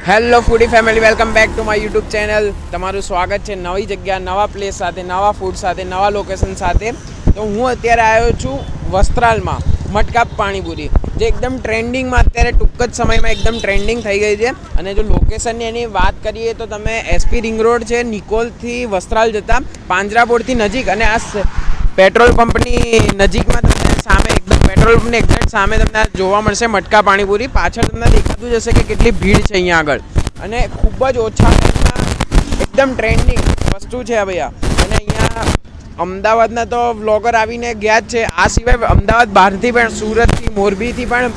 Hello foodie family, welcome back to my YouTube channel. તમારું સ્વાગત છે નવી જગ્યા, નવા પ્લેસ સાથે, નવા ફૂડ સાથે, નવા લોકેશન સાથે. તો હું અત્યારે આવ્યો છું વસ્ત્રાલમાં મટકા પાણીપુરી, જે એકદમ ટ્રેન્ડિંગમાં અત્યારે ટૂંક જ સમયમાં એકદમ ટ્રેન્ડિંગ થઈ ગઈ છે. અને જો લોકેશનની એની વાત કરીએ તો તમે એસપી રિંગ રોડ છે, નિકોલથી વસ્ત્રાલ જતા પાંજરાપોળથી નજીક, અને આ પેટ્રોલ પંપની નજીકમાં તમને સામે એકદમ પેટ્રોલ પંપની એક્ઝેક્ટ સામે તમને જોવા મળશે મટકા પાણીપુરી. પાછળ તમને દેખાતું જ હશે કે કેટલી ભીડ છે અહીંયા આગળ, અને ખૂબ જ ઓછા એકદમ ટ્રેન્ડિંગ વસ્તુ છે ભૈયા. અને અહીંયા અમદાવાદના તો વ્લોગર આવીને ગયા જ છે. આ સિવાય અમદાવાદ બહારથી પણ, સુરતથી, મોરબીથી પણ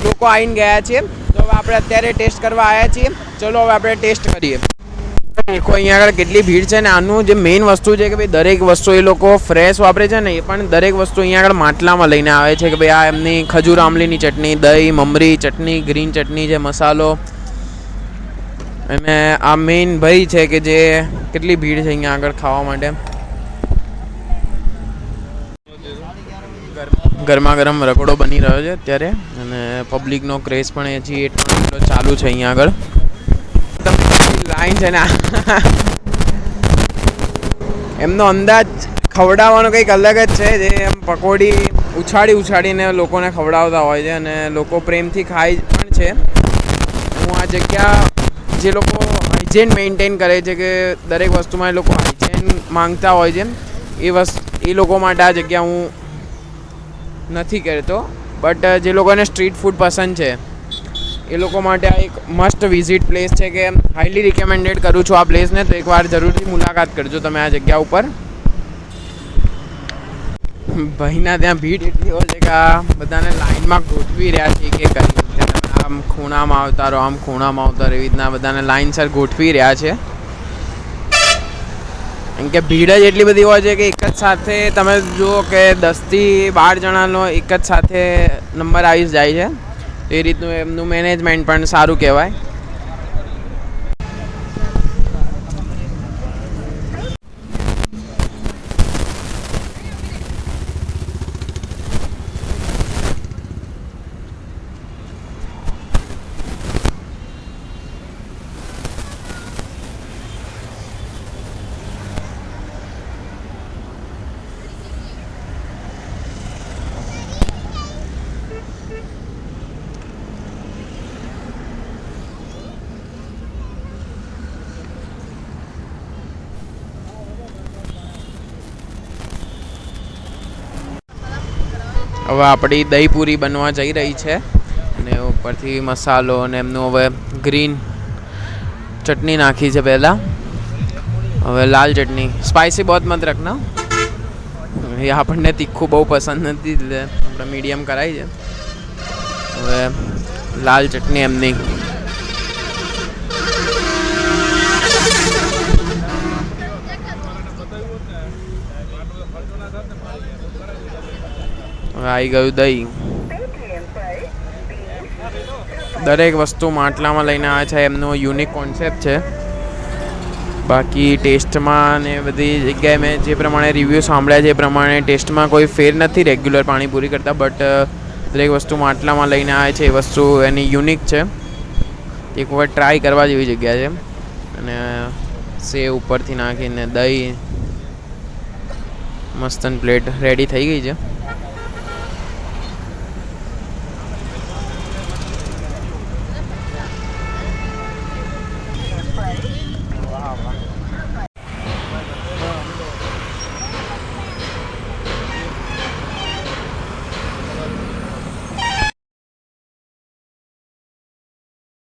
લોકો આવીને ગયા છે. તો હવે આપણે અત્યારે ટેસ્ટ કરવા આવ્યા છીએ. ચલો હવે આપણે ટેસ્ટ કરીએ. દેખો અહીંયા આગળ કેટલી ભીડ છે. ને આનું જે મેઇન વસ્તુ છે કે ભાઈ દરેક વસ્તુ એ લોકો ફ્રેશ વાપરે છે ને, એ પણ દરેક વસ્તુ અહીંયા આગળ માટલામાં લઈને આવે છે. કે ભાઈ આ એમની ખજૂર આમલીની ચટણી, દહીં, મમરી ચટણી, ગ્રીન ચટણી છે, મસાલો. અને આ મેઇન ભાઈ છે કે જે કેટલી ભીડ છે અહીંયા આગળ ખાવા માટે. ગરમા ગરમ રગડો બની રહ્યો છે અત્યારે, અને પબ્લિકનો ક્રેઝ પણ હજી એટલો ચાલુ છે અહીંયા આગળ. લાઈન છે ને એમનો અંદાજ ખવડાવવાનો કંઈક અલગ જ છે. જે એમ પકોડી ઉછાળીને લોકોને ખવડાવતા હોય છે, અને લોકો પ્રેમથી ખાય પણ છે. હું આ જગ્યા, જે લોકો હાઇજેન મેન્ટેન કરે છે, કે દરેક વસ્તુમાં એ લોકો હાઇજેન માંગતા હોય છે, એ લોકો માટે આ જગ્યા હું નથી કહેતો. બટ જે લોકોને સ્ટ્રીટ ફૂડ પસંદ છે એ લોકો માટે આ એક મસ્ટ વિઝિટ પ્લેસ છે, કે હાઈલી રિકમેન્ડેડ કરું છું આ પ્લેસને. તો એકવાર જરૂરથી મુલાકાત કરજો તમે આ જગ્યા ઉપર. ભાઈના ત્યાં ભીડ એટલી હોય છે કે આ બધાને લાઇનમાં ગોઠવી રહ્યા છે. કે કરી આમ ખૂણામાં આવતા રહો, આમ ખૂણામાં આવતા રહો, એવી રીતના બધાને લાઇનસર ગોઠવી રહ્યા છે. કેમ કે ભીડ જ એટલી બધી હોય છે કે એક જ સાથે તમે જુઓ કે 10થી 12 જણાનો એક જ સાથે નંબર આવી જાય છે. એ રીતનું એમનું મેનેજમેન્ટ પણ સારું કહેવાય. હવે આપણી દહીં પૂરી બનવા જઈ રહી છે, અને ઉપરથી મસાલો અને એમનું હવે ગ્રીન ચટણી નાખી છે પહેલાં. હવે લાલ ચટણી, સ્પાઇસી બહુ મત રખના, એ આપણને તીખું બહુ પસંદ નથી, એટલે આપણે મીડિયમ કરાવી છે. હવે લાલ ચટણી એમની. હવે આવી ગયું દહીં. દરેક વસ્તુ માટલામાં લઈને આવે છે, એમનો યુનિક કોન્સેપ્ટ છે. બાકી ટેસ્ટમાં ને બધી જગ્યાએ મેં જે પ્રમાણે રિવ્યૂ સાંભળ્યા છે એ પ્રમાણે ટેસ્ટમાં કોઈ ફેર નથી રેગ્યુલર પાણીપુરી કરતાં. બટ દરેક વસ્તુ માટલામાં લઈને આવે છે, એ વસ્તુ એની યુનિક છે. એક વખત ટ્રાય કરવા જેવી જગ્યા છે. અને સેવ ઉપરથી નાખીને દહીં, મસ્તન પ્લેટ રેડી થઈ ગઈ છે.